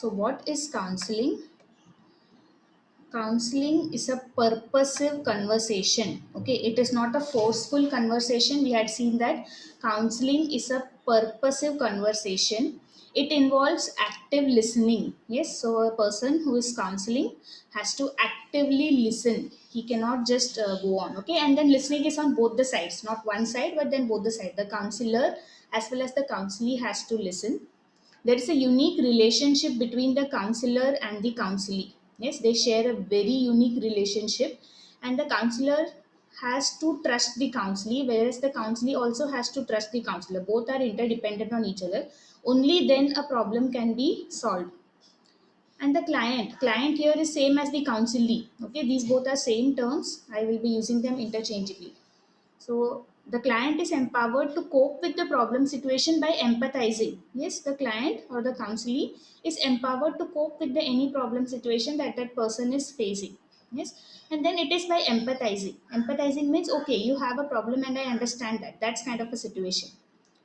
So what is counseling? Counseling is a purposive conversation. Okay, it is not a forceful conversation. We had seen that counseling is a purposive conversation. It involves active listening. Yes, so a person who is counseling has to actively listen. He cannot just go on. Okay, and then listening is on both the sides, not one side, but then both the side. The counselor as well as the counselee has to listen. There is a unique relationship between the counselor and the counselee. Yes, they share a very unique relationship, and the counselor has to trust the counselee, whereas the counselee also has to trust the counselor. Both are interdependent on each other. Only then a problem can be solved. And the client here is same as the counselee. Okay, these both are same terms. I will be using them interchangeably. So the client is empowered to cope with the problem situation by empathizing. Yes, the client or the counselee is empowered to cope with the any problem situation that that person is facing. Yes, and then it is by empathizing. Empathizing means okay, you have a problem and I understand that. That's kind of a situation.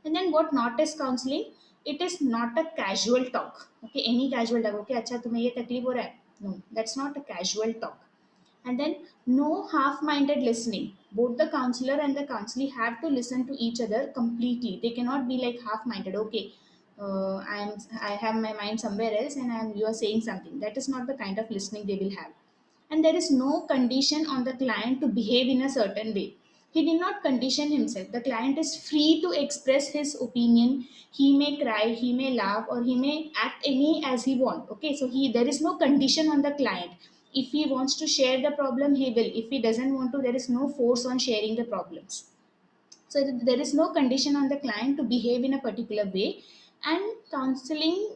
And then what not is counseling? It is not a casual talk. Okay, any casual talk. Okay, अच्छा तुम्हें ये तकलीफ हो रहा है? No, that's not a casual talk. And then no half-minded listening. Both the counselor and the counselee have to listen to each other completely. They cannot be like half-minded. Okay, I have my mind somewhere else, and you are saying something. That is not the kind of listening they will have. And there is no condition on the client to behave in a certain way. He did not condition himself. The client is free to express his opinion. He may cry, he may laugh, or he may act any as he want. Okay, so he there is no condition on the client. If he wants to share the problem, he will. If he doesn't want to, there is no force on sharing the problems. So there is no condition on the client to behave in a particular way. And counseling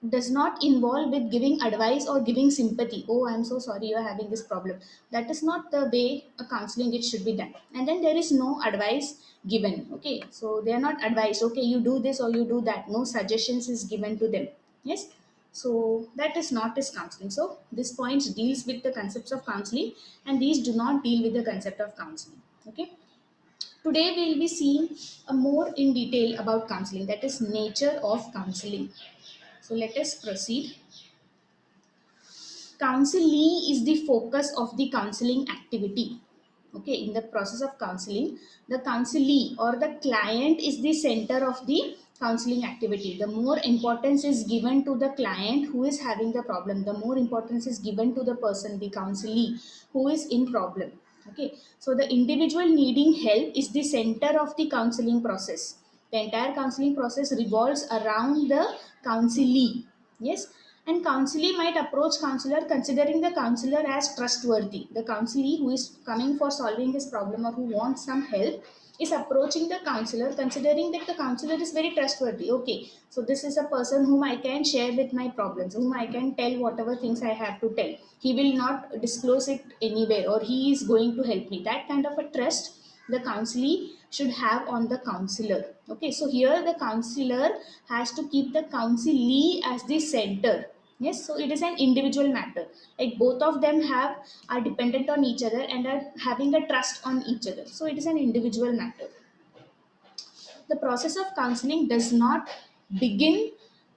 does not involve with giving advice or giving sympathy. Oh, I'm so sorry you're having this problem. That is not the way a counseling it should be done. And then there is no advice given. Okay, so they are not advised, okay, you do this or you do that. No suggestions is given to them. Yes, so that is not as counseling. So this point deals with the concepts of counseling, and these do not deal with the concept of counseling. Okay, today we will be seeing a more in detail about counseling, that is nature of counseling. So let us proceed. Counseling is the focus of the counseling activity. Okay, in the process of counseling, the counselee or the client is the center of the counseling activity. The more importance is given to the client who is having the problem, the more importance is given to the person, the counselee, who is in problem. Okay, so the individual needing help is the center of the counseling process. The entire counseling process revolves around the counselee. Yes, and counselee might approach counselor considering the counselor as trustworthy. The counselee who is coming for solving his problem or who wants some help is approaching the counselor considering that the counselor is very trustworthy. Okay, so this is a person whom I can share with my problems, whom I can tell whatever things I have to tell. He will not disclose it anywhere, or he is going to help me. That kind of a trust the counselee should have on the counselor. Okay, so here the counselor has to keep the counselee as the center. Yes, so it is an individual matter. Like both of them are dependent on each other and are having a trust on each other. So it is an individual matter. The process of counseling does not begin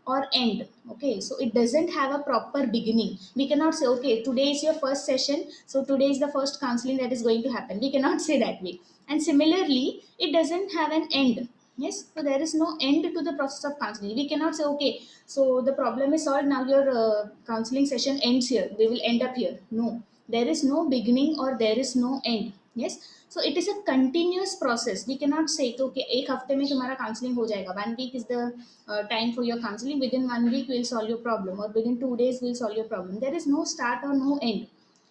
or end. Okay, so it doesn't have a proper beginning. We cannot say, okay, today is your first session, so today is the first counseling that is going to happen. We cannot say that way. And similarly, it doesn't have an end. Yes, so there is no end to the process of counseling. We cannot say, okay, so the problem is solved, now your counseling session ends here, we will end up here. No, there is no beginning or there is no end. Yes, so it is a continuous process. We cannot say कि, okay, एक हफ्ते में तुम्हारा counseling हो जाएगा. 1 week is the time for your counseling. Within 1 week we'll solve your problem, or within 2 days we'll solve your problem. There is no start or no end.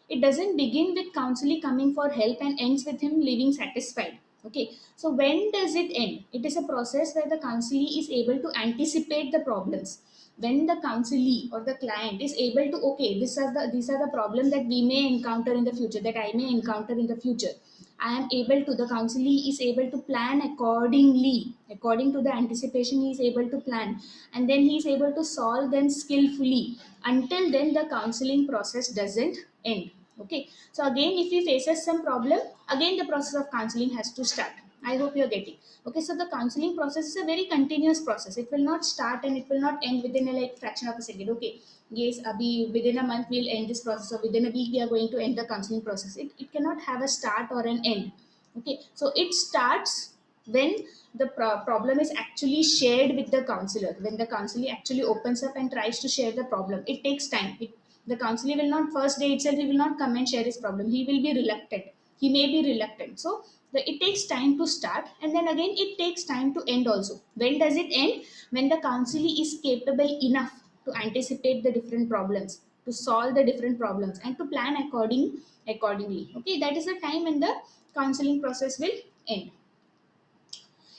It doesn't begin with counselee coming for help and ends with him leaving satisfied. Okay, so when does it end? It is a process where the counselee is able to anticipate the problems. When the counselee or the client is able to, okay, these are the problems that we may encounter in the future, that I may encounter in the future, I am able to, the counselee is able to plan accordingly. According to the anticipation, he is able to plan, and then he is able to solve them skillfully. Until then the counseling process doesn't end. Okay, so again if he faces some problem, again the process of counseling has to start. I hope you're getting. Okay, so the counseling process is a very continuous process. It will not start and it will not end within a like fraction of a second. Okay, yes, abhi within a month we'll end this process, or within a week we are going to end the counseling process. It cannot have a start or an end. Okay, so it starts when the problem is actually shared with the counselor. When the counselor actually opens up and tries to share the problem, it takes time. The counselor will not first day itself, he will not come and share his problem. He will be reluctant. He may be reluctant. So it takes time to start, and then again it takes time to end also. When does it end? When the counselee is capable enough to anticipate the different problems, to solve the different problems, and to plan accordingly. Okay, that is the time when the counseling process will end.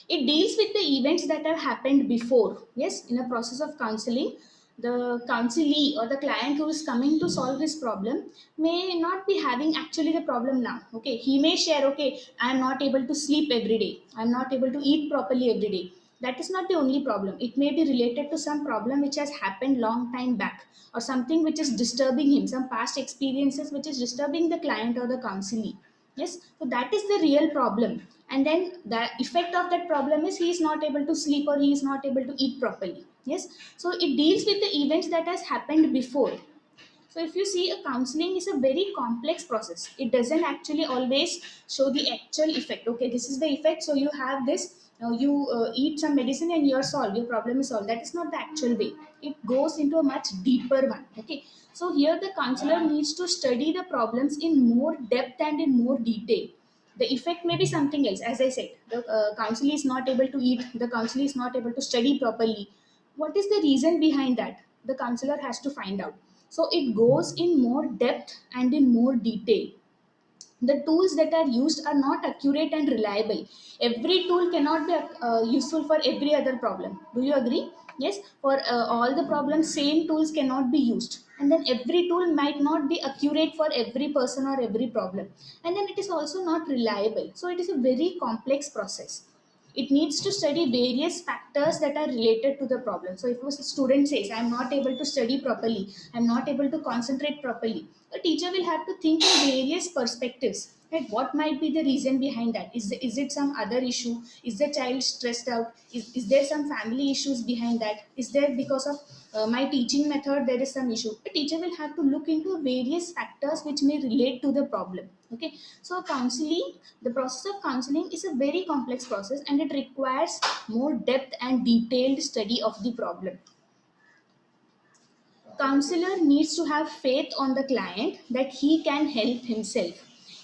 It deals with the events that have happened before. Yes, in a process of counseling, the counselee or the client who is coming to solve his problem may not be having actually the problem now. Okay, he may share, okay, I am not able to sleep every day, I am not able to eat properly every day. That is not the only problem. It may be related to some problem which has happened long time back, or something which is disturbing him, some past experiences which is disturbing the client or the counselee. Yes, so that is the real problem. And then the effect of that problem is he is not able to sleep or he is not able to eat properly. Yes, so it deals with the events that has happened before. So if you see, a counseling is a very complex process. It doesn't actually always show the actual effect. Okay, this is the effect, so you have this. Now you eat some medicine and you're solved. Your problem is solved. That is not the actual way. It goes into a much deeper one. Okay, so here the counselor needs to study the problems in more depth and in more detail. The effect may be something else. As I said, the counselor is not able to eat. The counselor is not able to study properly. What is the reason behind that? The counselor has to find out. So it goes in more depth and in more detail. The tools that are used are not accurate and reliable. Every tool cannot be useful for every other problem. Do you agree? Yes, for all the problems, same tools cannot be used. And then every tool might not be accurate for every person or every problem. And then it is also not reliable. So it is a very complex process. It needs to study various factors that are related to the problem. So if a student says, I am not able to study properly, I am not able to concentrate properly, a teacher will have to think in various perspectives. Right? What might be the reason behind that? Is it some other issue? Is the child stressed out? Is there some family issues behind that? Is there because of my teaching method there is some issue? A teacher will have to look into various factors which may relate to the problem. Okay, so counseling, the process of counseling is a very complex process, and it requires more depth and detailed study of the problem. Counselor needs to have faith on the client that he can help himself.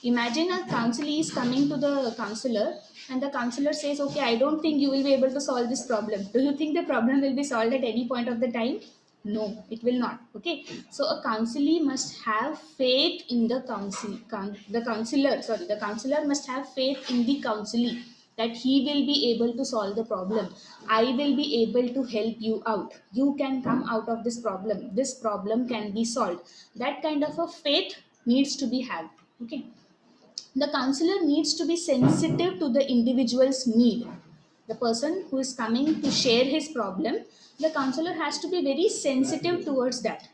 Imagine a counselor is coming to the counselor, and the counselor says, okay, I don't think you will be able to solve this problem. Do you think the problem will be solved at any point of the time? No, it will not. Okay, so a counselee must have faith in the the counselor. Sorry, the counselor must have faith in the counselee that he will be able to solve the problem. I will be able to help you out. You can come out of this problem. This problem can be solved. That kind of a faith needs to be had. Okay, the counselor needs to be sensitive to the individual's need. The person who is coming to share his problem, the counselor has to be very sensitive towards that.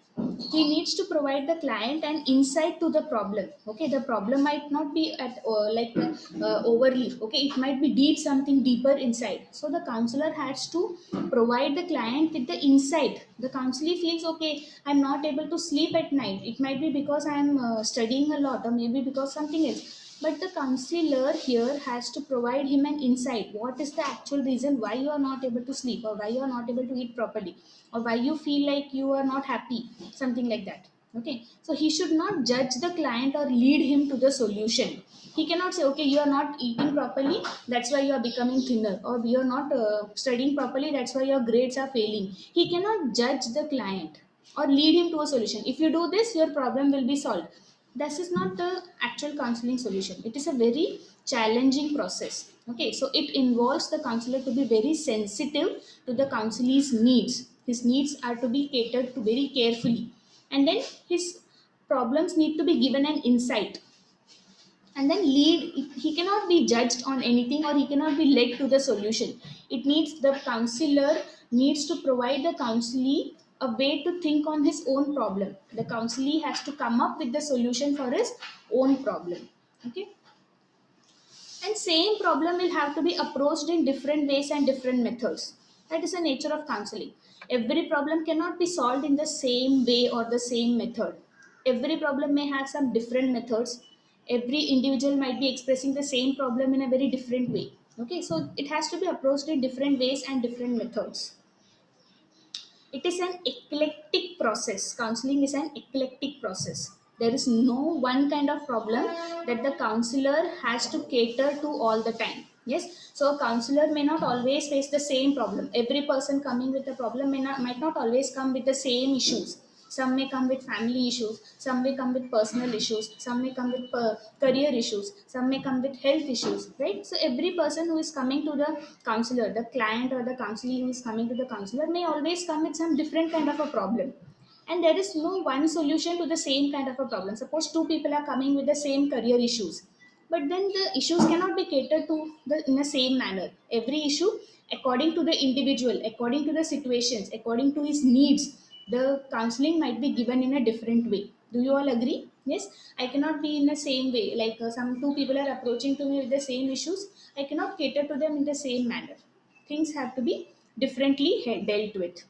He needs to provide the client an insight to the problem. Okay, the problem might not be at overly, okay, it might be deep, something deeper inside. So the counselor has to provide the client with the insight. The counselor feels, okay, I'm not able to sleep at night, it might be because I'm studying a lot, or maybe because something else. But the counselor here has to provide him an insight. What is the actual reason why you are not able to sleep, or why you are not able to eat properly, or why you feel like you are not happy, something like that. Okay, so he should not judge the client or lead him to the solution. He cannot say, okay, you are not eating properly, that's why you are becoming thinner, or you are not studying properly, that's why your grades are failing. He cannot judge the client or lead him to a solution. If you do this, your problem will be solved. This is not the actual counseling solution. It is a very challenging process. Okay, so it involves the counselor to be very sensitive to the counselee's needs. His needs are to be catered to very carefully, and then his problems need to be given an insight, and then lead. He cannot be judged on anything, or he cannot be led to the solution. It needs, the counselor needs to provide the counselee a way to think on his own problem. The counselee has to come up with the solution for his own problem. Okay, And same problem will have to be approached in different ways and different methods. That is the nature of counseling. Every problem cannot be solved in the same way or the same method. Every problem may have some different methods. Every individual might be expressing the same problem in a very different way. Okay, so it has to be approached in different ways and different methods. It is an eclectic process. Counseling is an eclectic process. There is no one kind of problem that the counselor has to cater to all the time. Yes, so a counselor may not always face the same problem. Every person coming with a problem might not always come with the same issues. Some may come with family issues, some may come with personal issues, some may come with career issues, some may come with health issues, right? So every person who is coming to the counselor, the client or the counselee who is coming to the counselor may always come with some different kind of a problem. And there is no one solution to the same kind of a problem. Suppose two people are coming with the same career issues, but then the issues cannot be catered to in the same manner. Every issue, according to the individual, according to the situations, according to his needs, the counseling might be given in a different way. Do you all agree? Yes, I cannot be in the same way. Like some two people are approaching to me with the same issues, I cannot cater to them in the same manner. Things have to be differently dealt with.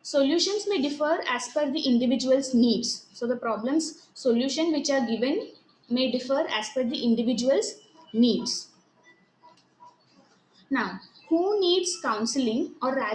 Solutions may differ as per the individual's needs. So the problems solution which are given may differ as per the individual's needs. Now, who needs counseling, or rather